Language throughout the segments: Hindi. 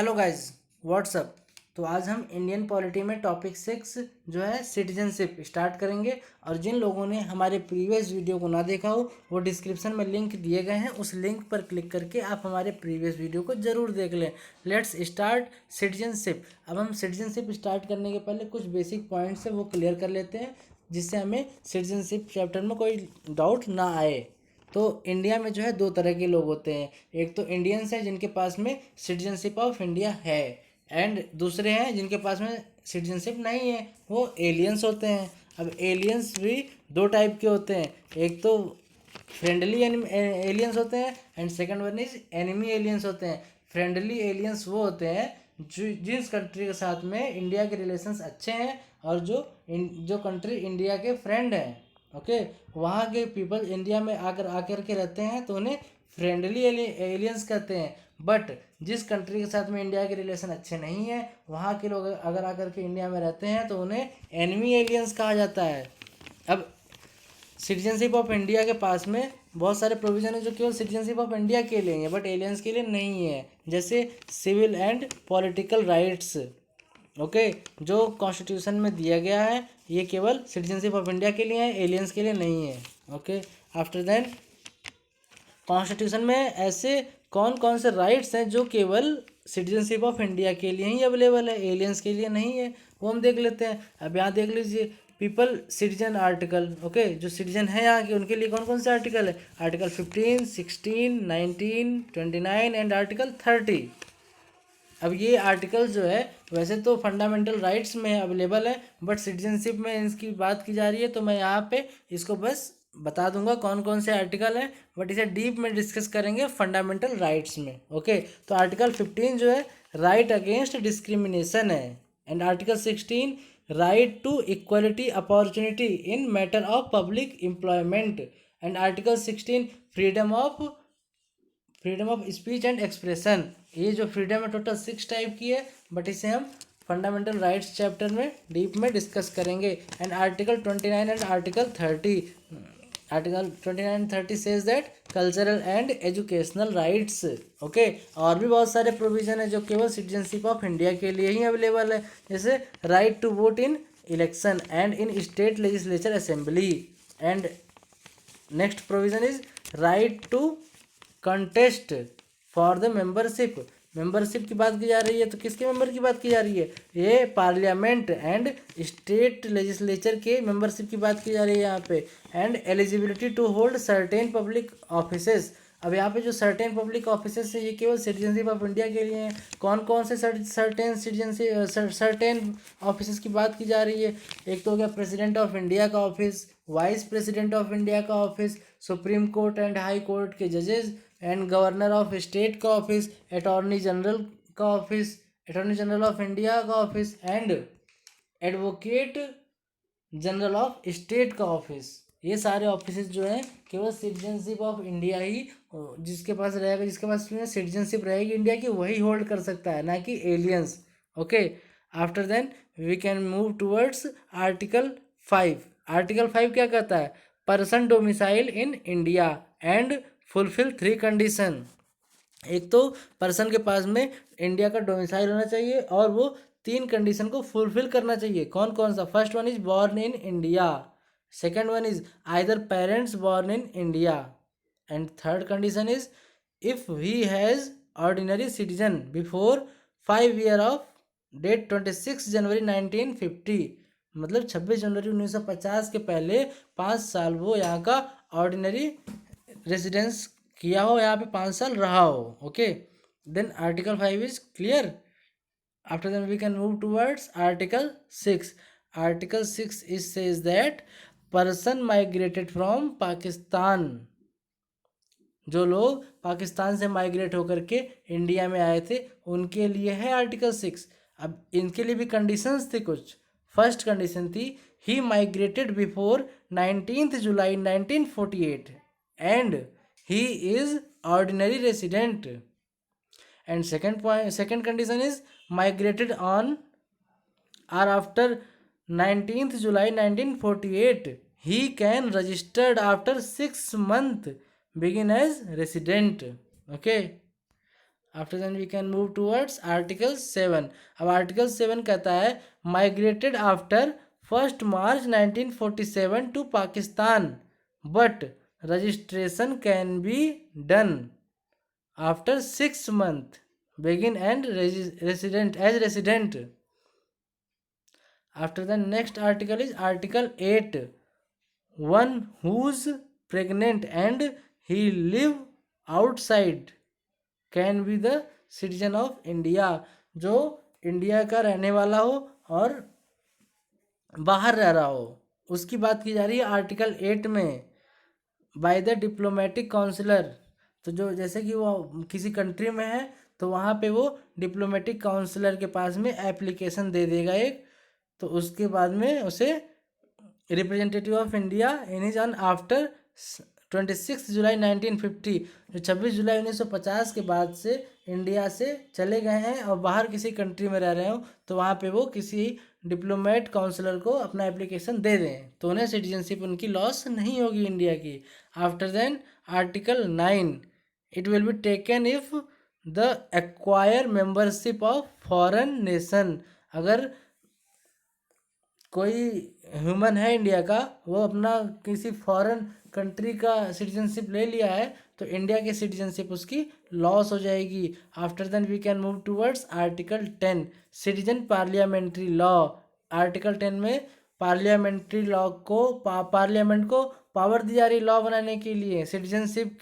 Hello guys, WhatsApp. तो आज हम इंडियन पॉलिटी में टॉपिक 6 जो है सिटीजनशिप स्टार्ट करेंगे। और जिन लोगों ने हमारे प्रीवियस वीडियो को ना देखा हो वो डिस्क्रिप्शन में लिंक दिए गए हैं, उस लिंक पर क्लिक करके आप हमारे प्रीवियस वीडियो को ज़रूर देख लें। Let's start citizenship. अब हम सिटीजनशिप स्टार्ट करने के पहले कुछ बेसिक पॉइंट्स है वो क्लियर कर लेते हैं, जिससे हमें सिटीजनशिप चैप्टर में कोई डाउट ना आए। तो इंडिया में जो है दो तरह के लोग होते हैं। एक तो इंडियंस हैं जिनके पास में सिटीजनशिप ऑफ इंडिया है, एंड दूसरे हैं जिनके पास में सिटीजनशिप नहीं है, वो एलियंस होते हैं। अब एलियंस भी दो टाइप के होते हैं, एक तो फ्रेंडली एलियंस होते हैं and second one is enemy aliens होते हैं। फ्रेंडली एलियंस वो होते हैं जो जिस कंट्री के साथ में इंडिया के रिलेशंस अच्छे हैं और जो कंट्री इंडिया के फ्रेंड हैं, ओके, वहाँ के पीपल इंडिया में आकर के रहते हैं तो उन्हें फ्रेंडली एलियंस कहते हैं। बट जिस कंट्री के साथ में इंडिया के रिलेशन अच्छे नहीं है, वहाँ के लोग अगर आकर के इंडिया में रहते हैं तो उन्हें एनिमी एलियंस कहा जाता है। अब सिटीजनशिप ऑफ इंडिया के पास में बहुत सारे प्रोविजन है जो केवल सिटीजनशिप ऑफ इंडिया के लिए हैं बट एलियंस के लिए नहीं है, जैसे civil and political rights, okay, जो कॉन्स्टिट्यूशन में दिया गया है ये केवल सिटीजनशिप ऑफ इंडिया के लिए है, एलियंस के लिए नहीं है। ओके, आफ्टर देन कॉन्स्टिट्यूशन में ऐसे कौन कौन से राइट्स हैं जो केवल सिटीजनशिप ऑफ इंडिया के लिए ही अवेलेबल है, एलियंस के लिए नहीं है, वो हम देख लेते हैं। अब यहाँ देख लीजिए पीपल सिटीजन आर्टिकल, ओके, जो सिटीजन है यहाँ के उनके लिए कौन कौन से आर्टिकल है, आर्टिकल 15, 16, 19, 29 एंड आर्टिकल 30। अब ये आर्टिकल जो है वैसे तो फंडामेंटल राइट्स में अवेलेबल है बट सिटीजनशिप में इसकी बात की जा रही है, तो मैं यहाँ पे इसको बस बता दूंगा कौन कौन से आर्टिकल है, बट इसे डीप में डिस्कस करेंगे फंडामेंटल राइट्स में। ओके, तो आर्टिकल 15 जो है राइट अगेंस्ट डिस्क्रिमिनेशन है, and article 16 right to equality opportunity in matter of public employment, and article 16 freedom of speech and expression. ये जो फ्रीडम है टोटल 6 टाइप की है, बट इसे हम फंडामेंटल राइट्स चैप्टर में डीप में डिस्कस करेंगे। And article 29 and article 30, article 29 and 30 says that cultural and educational rights. Okay, और भी बहुत सारे प्रोविजन है जो केवल सिटीजनशिप ऑफ इंडिया के लिए ही अवेलेबल है, जैसे right to vote in election and in state legislature assembly, and next provision is right to contest for the membership. Membership की बात की जा रही है तो किसके मेंबर की बात की जा रही है, ये पार्लियामेंट एंड स्टेट लेजिस्लेचर के मेंबरशिप की बात की जा रही है यहाँ पे। And eligibility to hold certain public offices. अब यहाँ पे जो सर्टेन पब्लिक ऑफिसेस है ये केवल सिटीजनशिप ऑफ इंडिया के लिए हैं। कौन कौन से सर्टेन ऑफिसेस की बात की जा रही है, एक तो हो गया प्रेसिडेंट ऑफ इंडिया का office, vice president of India का office, supreme court and high court के जजेस, एंड गवर्नर ऑफ स्टेट का ऑफिस, अटॉर्नी जनरल का office, attorney general of India का office, and advocate general of state का ऑफिस। ये सारे ऑफिस जो हैं केवल सिटीजनशिप ऑफ इंडिया ही जिसके पास रहेगा, जिसके पास सिटीजनशिप रहेगी इंडिया की, वही होल्ड कर सकता है, ना कि aliens. Okay, after then we can move towards article 5। Article 5 क्या कहता है, person domicile in India and fulfil 3 condition. एक तो पर्सन के पास में इंडिया का डोमिसाइल होना चाहिए और वो 3 कंडीशन को फुलफिल करना चाहिए। कौन कौन सा, first one is born in India, second one is either parents born in India, and third condition is if he has ordinary citizen before 5 year of date 26 January 1950, मतलब 26 जनवरी 1950 के पहले 5 साल वो यहाँ का ऑर्डिनरी रेजिडेंस किया हो, यहाँ पे 5 साल रहा हो। Okay, then article 5 is clear. After then we can move towards article 6। Article 6 is says that person migrated from Pakistan, जो लोग पाकिस्तान से माइग्रेट होकर के इंडिया में आए थे उनके लिए है आर्टिकल 6। अब इनके लिए भी कंडीशंस थी कुछ। फर्स्ट कंडीशन थी he migrated before 19 July 1948 and he is ordinary resident, and second condition is migrated on or after 19th July 1948 he can registered after 6 month begin as resident. Okay, after then we can move towards article 7। अब आर्टिकल 7 कहता है migrated after 1 March 1947 to Pakistan but registration can be done after 6 months begin and resident. After the next article is article 8, one who's pregnant and he live outside can be the citizen of India, जो इंडिया का रहने वाला हो और बाहर रह रहा हो, उसकी बात की जा रही है आर्टिकल 8 में। बाय द डिप्लोमेटिक काउंसलर, तो जो जैसे कि वो किसी कंट्री में है तो वहाँ पे वो डिप्लोमेटिक काउंसलर के पास में एप्लीकेशन दे देगा एक, तो उसके बाद में उसे representative of India in is on after 26 जुलाई 1950, जो 26 जुलाई 1950 के बाद से इंडिया से चले गए हैं और बाहर किसी कंट्री में रह रहे हो तो वहाँ पे वो किसी डिप्लोमेट काउंसलर को अपना एप्लीकेशन दे दें तो उन्हें सिटीजनशिप उनकी लॉस नहीं होगी इंडिया की। After then article 9, it will be taken if the acquire membership of foreign nation, अगर कोई ह्यूमन है इंडिया का वो अपना किसी फॉरेन कंट्री का सिटीजनशिप ले लिया है तो इंडिया की सिटीजनशिप उसकी लॉस हो जाएगी। After then we can move towards article 10 citizen parliamentary law. Article 10 में पार्लियामेंट्री लॉ को पार्लियामेंट को पावर दी जा रही लॉ बनाने के लिए। सिटीजनशिप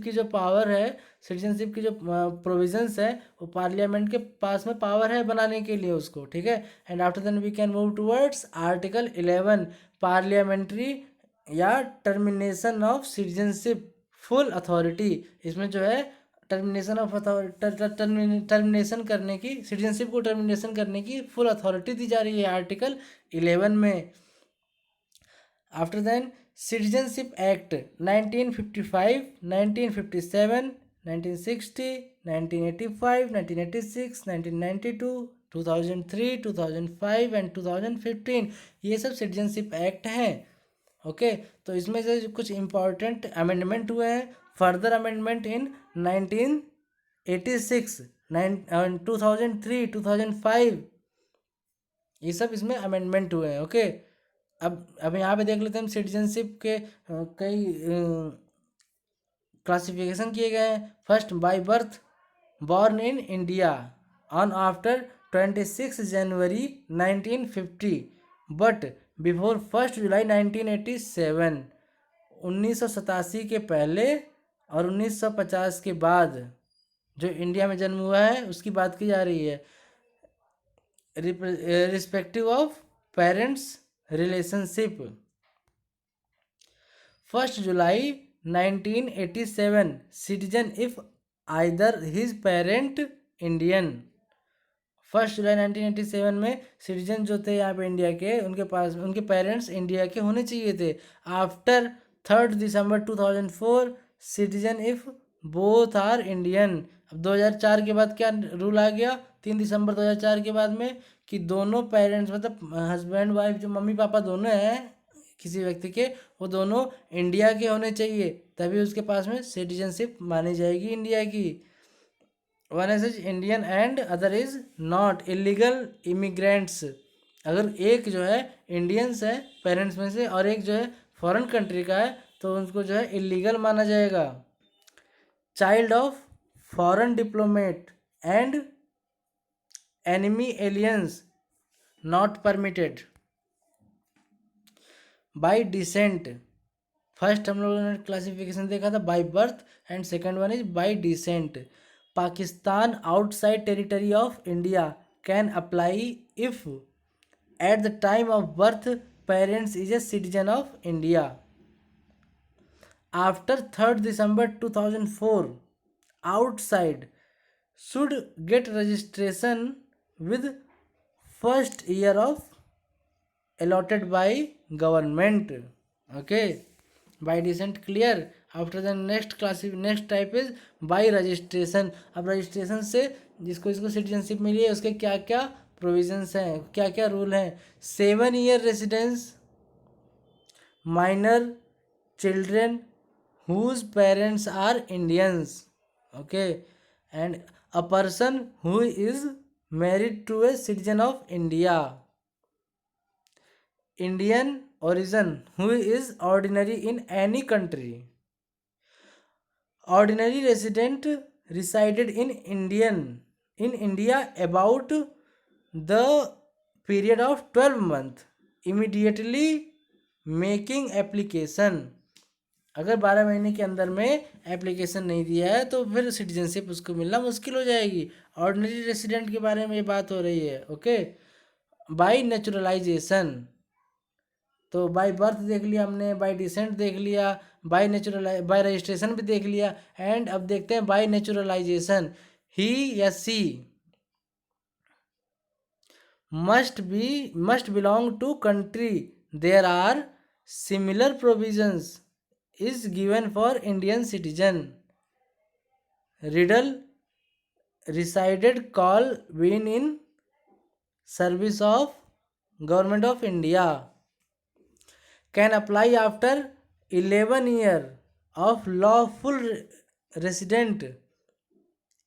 की जो पावर है, सिटीजनशिप की जो प्रोविजंस है वो पार्लियामेंट के पास में पावर है बनाने के लिए उसको, ठीक है। And after then we can move towards article 11 parliamentary या termination of citizenship full authority. इसमें जो है टर्मिनेशन ऑफ टर्मिनेशन करने की, सिटीजनशिप को टर्मिनेशन करने की फुल अथॉरिटी दी जा रही है आर्टिकल 11 में। After then citizenship act 1955, 1957, 1960, 1985, 1986, 1992, 2003, 2005 and 2015, ये सब सिटीजनशिप एक्ट हैं। ओके तो इसमें से कुछ इम्पॉर्टेंट अमेंडमेंट हुए हैं। फर्दर अमेंडमेंट इन 1986, 2003, 2005, ये सब इसमें अमेंडमेंट हुए हैं। ओके अब यहाँ पे देख लेते हैं हम सिटीजनशिप के कई क्लासिफिकेशन किए गए हैं। First, by birth born in India on after 26 January 1950 but before 1 जुलाई 1987, 1987 के पहले और 1950 के बाद जो इंडिया में जन्म हुआ है उसकी बात की जा रही है। Respective of parents relationship, 1 July 1987 citizen if either his parent Indian. 1 जुलाई 1987 में सिटीजन जो थे यहाँ पे इंडिया के, उनके पास उनके पेरेंट्स इंडिया के होने चाहिए थे। After 3 December 2004 citizen if both are Indian. अब 2004 के बाद क्या रूल आ गया, 3 दिसंबर 2004 के बाद में, कि दोनों पेरेंट्स मतलब हस्बैंड वाइफ जो मम्मी पापा दोनों हैं किसी व्यक्ति के, वो दोनों इंडिया के होने चाहिए, तभी उसके पास में सिटीजनशिप मानी जाएगी इंडिया की। One is Indian and other is not illegal immigrants. अगर एक जो है इंडियंस है पेरेंट्स में से और एक जो है फॉरेन कंट्री का है तो उनको जो है इलीगल माना जाएगा। Child of foreign diplomat and enemy aliens not permitted. Bye decent, first हम लोगों ने क्लासिफिकेशन देखा था by birth and second one is by decent. Pakistan outside territory of India can apply if at the time of birth parents is a citizen of India. After 3 December 2004 outside should get registration with first year of allotted by government. Okay, by descent clear. After the next type is by registration. अब रजिस्ट्रेशन से जिसको इसको सिटीजनशिप मिली है उसके क्या क्या प्रोविजंस हैं, क्या क्या रूल हैं। 7 year residence, minor children whose parents are Indians. Okay, and a person who is married to a citizen of India, Indian origin who is ordinary in any country, ordinary resident resided in India about the period of 12 months immediately making application। अगर 12 महीने के अंदर में एप्लीकेशन नहीं दिया है तो फिर सिटीजनशिप उसको मिलना मुश्किल हो जाएगी। ऑर्डिनरी रेसिडेंट के बारे में ये बात हो रही है। ओके, बाय नेचुरलाइजेशन, तो बाय बर्थ देख लिया हमने, बाय डिसेंट देख लिया, बाय रजिस्ट्रेशन भी देख लिया, एंड अब देखते हैं बाय नेचुरलाइजेशन। ही या सी must belong to country there are similar provisions is given for Indian citizen, riddle resided call been in service of government of India, can apply after 11 year of lawful resident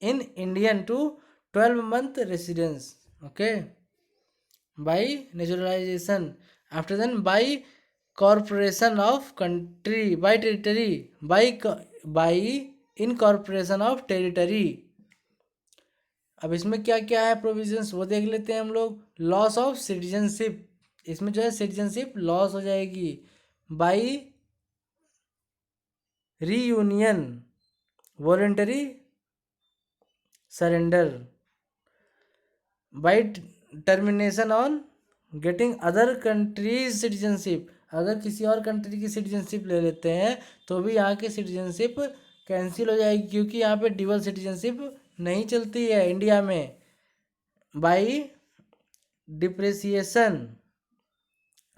in Indian to 12-month residence। Okay, by naturalization, after then by corporation of country, by territory, by incorporation of territory। अब इसमें क्या क्या है प्रोविजंस वो देख लेते हैं हम लोग। लॉस ऑफ सिटीजनशिप, इसमें जो है सिटीजनशिप लॉस हो जाएगी। By reunion, voluntary surrender, by termination on getting other countries citizenship, अगर किसी और कंट्री की सिटीजनशिप ले लेते हैं तो भी यहाँ की सिटीजनशिप कैंसिल हो जाएगी, क्योंकि यहाँ पे ड्यूअल सिटीजनशिप नहीं चलती है इंडिया में। By depreciation,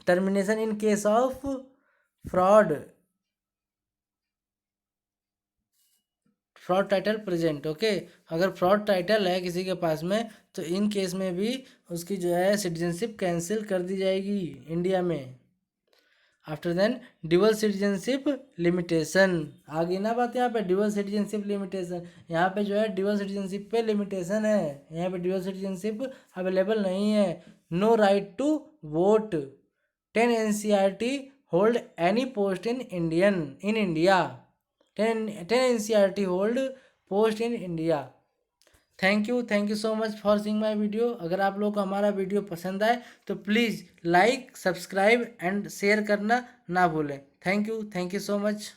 termination in case of fraud title present. Okay, अगर फ्रॉड टाइटल है किसी के पास में तो इन केस में भी उसकी जो है सिटीजनशिप कैंसिल कर दी जाएगी इंडिया में। After then dual citizenship limitation, आगे ना बात यहाँ पे ड्यूअल सिटीजनशिप लिमिटेशन, यहाँ पे जो है ड्यूअल सिटीजनशिप पे लिमिटेशन है, यहाँ पे ड्यूअल सिटीजनशिप अवेलेबल नहीं है। No right to vote, 10 NCRT hold any post in India, 10 NCRT hold post in India। Thank you so much for seeing my video. अगर आप लोग को हमारा वीडियो पसंद आए तो please like, subscribe and share करना ना भूलें। Thank you so much.